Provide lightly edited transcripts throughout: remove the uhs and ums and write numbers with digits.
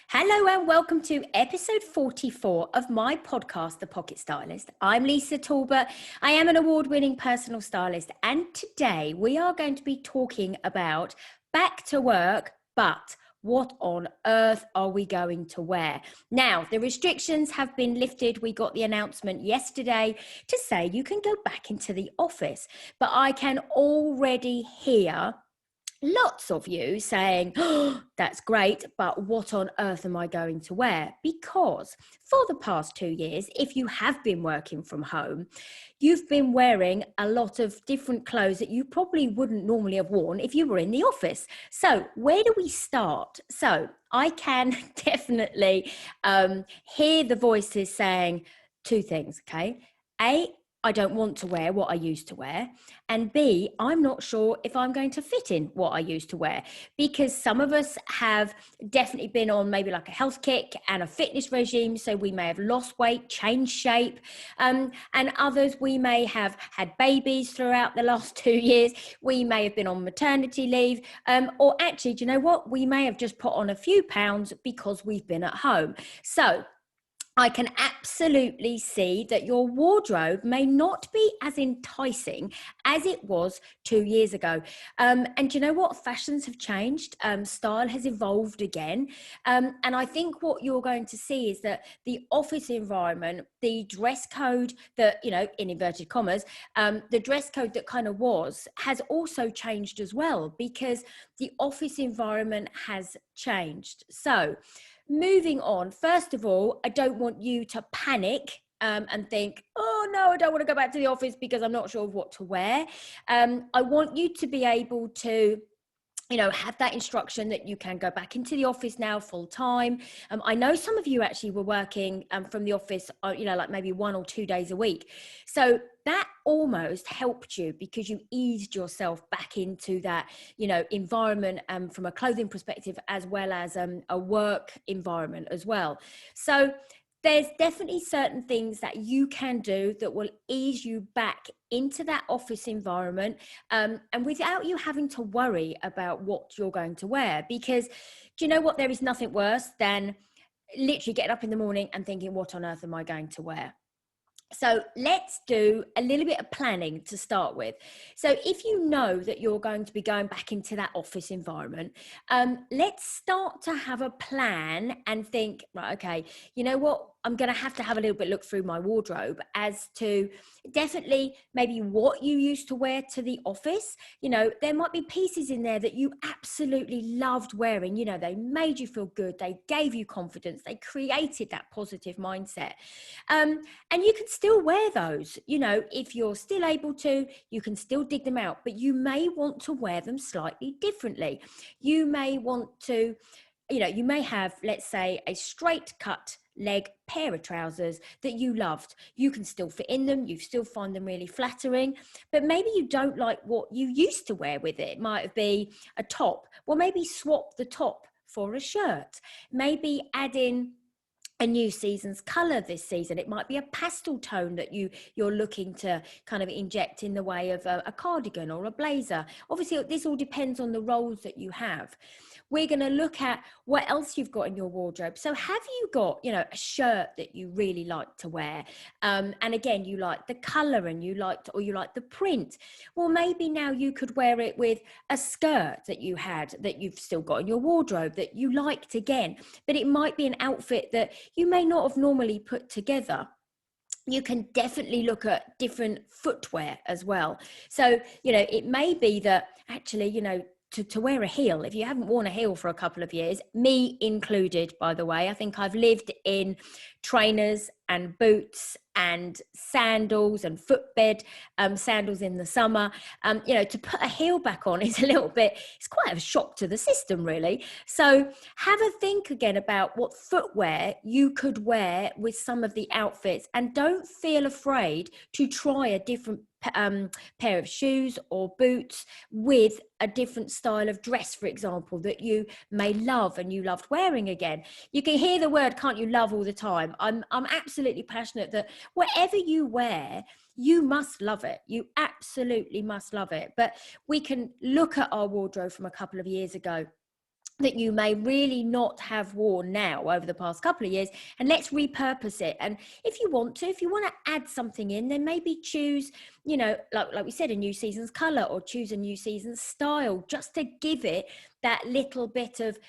Hello and welcome to episode 44 of my podcast, The Pocket Stylist. I'm Lisa Talbot. I am an award-winning personal stylist, and today we are going to be talking about back to work, but what on earth are we going to wear? Now, the restrictions have been lifted. We got the announcement yesterday to say you can go back into the office, but I can already hear lots of you saying, oh, that's great, but what on earth am I going to wear? Because for the past 2 years, if you have been working from home, you've been wearing a lot of different clothes that you probably wouldn't normally have worn if you were in the office. So where do we start? So I can definitely hear the voices saying two things, okay? A, I don't want to wear what I used to wear. And B, I'm not sure if I'm going to fit in what I used to wear, because some of us have definitely been on maybe like a health kick and a fitness regime. So we may have lost weight, changed shape. And others, we may have had babies throughout the last 2 years. We may have been on maternity leave. Or actually, do you know what? We may have just put on a few pounds because we've been at home. So I can absolutely see that your wardrobe may not be as enticing as it was 2 years ago. And you know what? Fashions have changed. Style has evolved again. And I think what you're going to see is that the office environment, the dress code that, you know, in inverted commas, the dress code that kind of was, has also changed as well, because the office environment has changed. So, moving on, first of all, I don't want you to panic and think, oh no, I don't want to go back to the office because I'm not sure of what to wear. I want you to be able to, you know, have that instruction that you can go back into the office now full time. I know some of you actually were working from the office, you know, like maybe 1 or 2 days a week. So that almost helped you because you eased yourself back into that, you know, environment from a clothing perspective, as well as a work environment as well. So there's definitely certain things that you can do that will ease you back into that office environment, and without you having to worry about what you're going to wear. Because do you know what? There is nothing worse than literally getting up in the morning and thinking, what on earth am I going to wear? So let's do a little bit of planning to start with. So if you know that you're going to be going back into that office environment, let's start to have a plan and think, right, okay, you know what? I'm going to have a little bit look through my wardrobe as to definitely maybe what you used to wear to the office. You know, there might be pieces in there that you absolutely loved wearing. You know, they made you feel good. They gave you confidence. They created that positive mindset. And you can still wear those. You know, if you're still able to, you can still dig them out, but you may want to wear them slightly differently. You may want to, you know, you may have, let's say, a straight cut leg pair of trousers that you loved. You can still fit in them. You still find them really flattering, but maybe you don't like what you used to wear with it. It might be a top. Well, maybe swap the top for a shirt. Maybe add in a new season's color this season. It might be a pastel tone that you're looking to kind of inject in the way of a cardigan or a blazer. Obviously, this all depends on the roles that you have. We're going to look at what else you've got in your wardrobe. So have you got, you know, a shirt that you really like to wear? And again, you like the color and you like the print. Well, maybe now you could wear it with a skirt that you had, that you've still got in your wardrobe that you liked again, but it might be an outfit that you may not have normally put together. You can definitely look at different footwear as well. So, you know, it may be that actually, you know, to wear a heel, if you haven't worn a heel for a couple of years, me included, by the way, I think I've lived in trainers and boots and sandals and footbed sandals in the summer. You know, to put a heel back on is it's quite a shock to the system, really. So have a think again about what footwear you could wear with some of the outfits, and don't feel afraid to try a different pair of shoes or boots with a different style of dress, for example, that you may love and you loved wearing again. You can hear the word, can't you, love, all the time. I'm absolutely passionate that whatever you wear, you must love it. You absolutely must love it. But we can look at our wardrobe from a couple of years ago that you may really not have worn now over the past couple of years, and let's repurpose it. And if you want to add something in, then maybe choose, like we said, a new season's color, or choose a new season's style, just to give it that little bit of,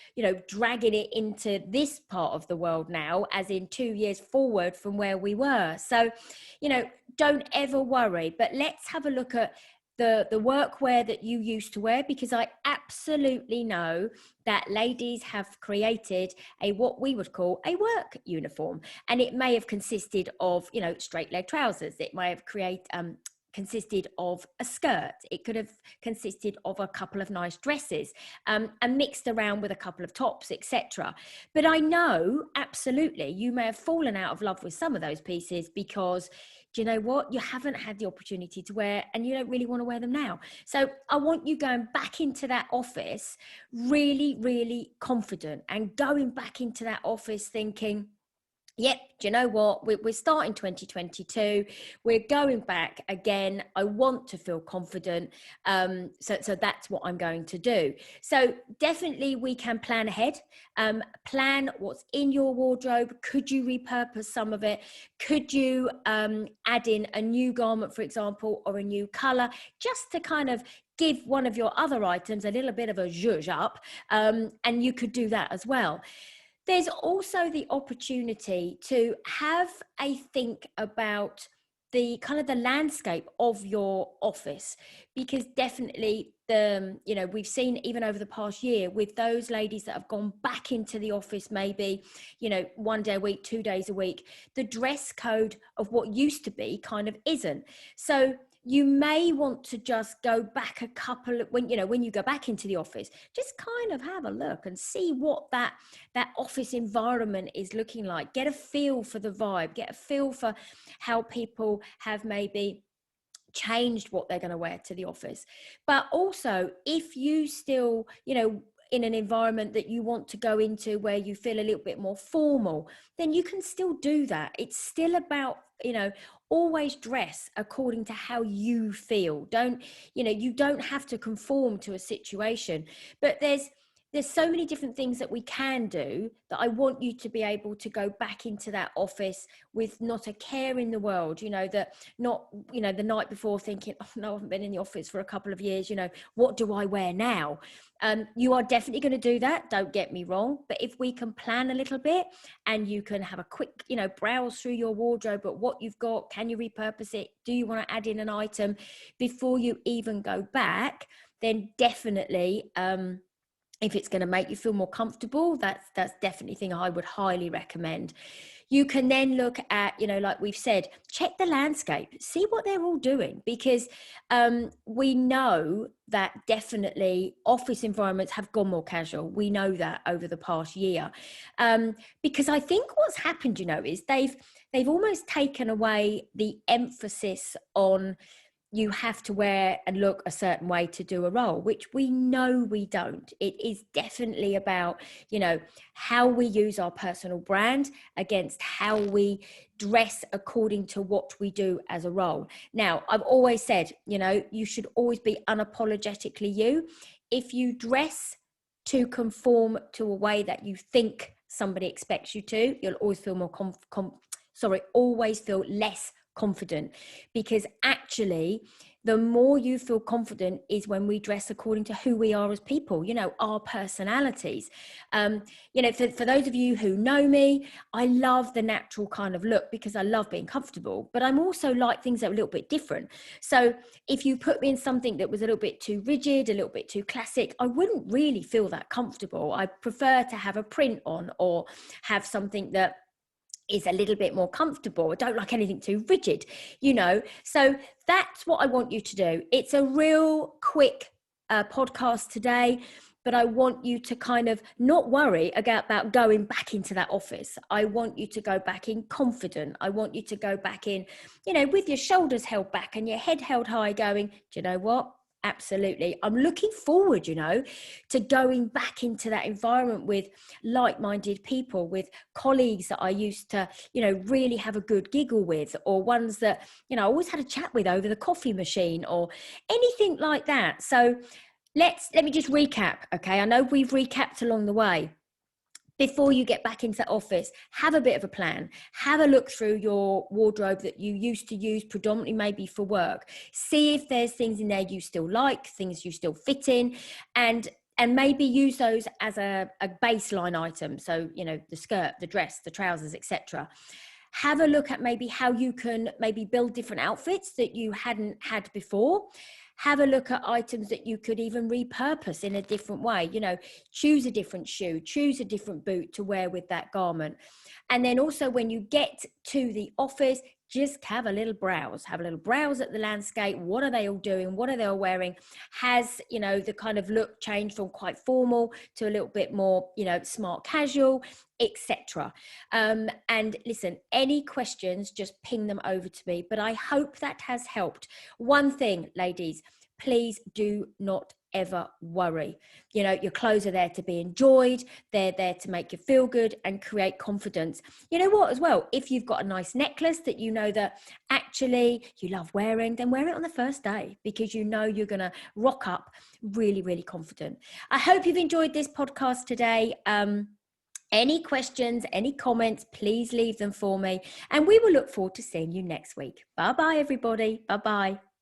dragging it into this part of the world now, as in 2 years forward from where we were. So, don't ever worry, but let's have a look at the workwear that you used to wear, because I absolutely know that ladies have created what we would call a work uniform, and it may have consisted of straight leg trousers. It may have consisted of a skirt. It could have consisted of a couple of nice dresses, and mixed around with a couple of tops, etc. But I know absolutely you may have fallen out of love with some of those pieces, because do you know what? You haven't had the opportunity to wear, and you don't really want to wear them now. So I want you going back into that office really, really confident, and going back into that office thinking, yep, do you know what? We're starting 2022. We're going back again. I want to feel confident. So that's what I'm going to do. So definitely we can plan ahead. Plan what's in your wardrobe. Could you repurpose some of it? Could you add in a new garment, for example, or a new color, just to kind of give one of your other items a little bit of a zhuzh up? And you could do that as well. There's also the opportunity to have a think about the kind of the landscape of your office, because definitely we've seen even over the past year with those ladies that have gone back into the office, maybe 1 day a week, 2 days a week, the dress code of what used to be kind of isn't. So you may want to just go back a couple of, when you go back into the office, just kind of have a look and see what that office environment is looking like. Get a feel for the vibe, get a feel for how people have maybe changed what they're going to wear to the office. But also, if you still, in an environment that you want to go into where you feel a little bit more formal, then you can still do that. It's still about, always dress according to how you feel. You don't have to conform to a situation, but there's so many different things that we can do, that I want you to be able to go back into that office with not a care in the world, that not, the night before thinking, oh no, I haven't been in the office for a couple of years, what do I wear now? You are definitely going to do that, don't get me wrong. But if we can plan a little bit, and you can have a quick, browse through your wardrobe at what you've got, can you repurpose it? Do you want to add in an item before you even go back? Then definitely, if it's going to make you feel more comfortable, that's definitely a thing I would highly recommend. You can then look at, like we've said, check the landscape, see what they're all doing, because we know that definitely office environments have gone more casual. We know that over the past year, because I think what's happened, is they've almost taken away the emphasis on you have to wear and look a certain way to do a role, which we know we don't. It is definitely about, how we use our personal brand against how we dress according to what we do as a role. Now, I've always said, you should always be unapologetically you. If you dress to conform to a way that you think somebody expects you to, you'll always feel more always feel less confident, because actually the more you feel confident is when we dress according to who we are as people, our personalities. For those of you who know me, I love the natural kind of look because I love being comfortable, but I'm also like things that are a little bit different. So if you put me in something that was a little bit too rigid, a little bit too classic, I wouldn't really feel that comfortable. I prefer to have a print on, or have something that is a little bit more comfortable. I don't like anything too rigid, so that's what I want you to do. It's a real quick podcast today, but I want you to kind of not worry about going back into that office. I want you to go back in confident. I want you to go back in, with your shoulders held back and your head held high, going, do you know what? Absolutely. I'm looking forward, to going back into that environment with like-minded people, with colleagues that I used to, really have a good giggle with, or ones that, I always had a chat with over the coffee machine, or anything like that. So let me just recap. Okay, I know we've recapped along the way. Before you get back into the office, have a bit of a plan. Have a look through your wardrobe that you used to use predominantly maybe for work. See if there's things in there you still like, things you still fit in, and maybe use those as a baseline item. So, you know, the skirt, the dress, the trousers, etc. Have a look at maybe how you can maybe build different outfits that you hadn't had before. Have a look at items that you could even repurpose in a different way. You know, choose a different shoe, choose a different boot to wear with that garment. And then also when you get to the office, just have a little browse at the landscape. What are they all doing? What are they all wearing? Has, you know, the kind of look changed from quite formal to a little bit more, you know, smart casual, etc. And listen, any questions, just ping them over to me. But I hope that has helped. One thing, ladies, please do not ever worry. You know, your clothes are there to be enjoyed. They're there to make you feel good and create confidence. You know what, as well, if you've got a nice necklace that you know that actually you love wearing, then wear it on the first day, because you know you're going to rock up really, really confident. I hope you've enjoyed this podcast today. Any questions, any comments, please leave them for me. And we will look forward to seeing you next week. Bye-bye, everybody. Bye-bye.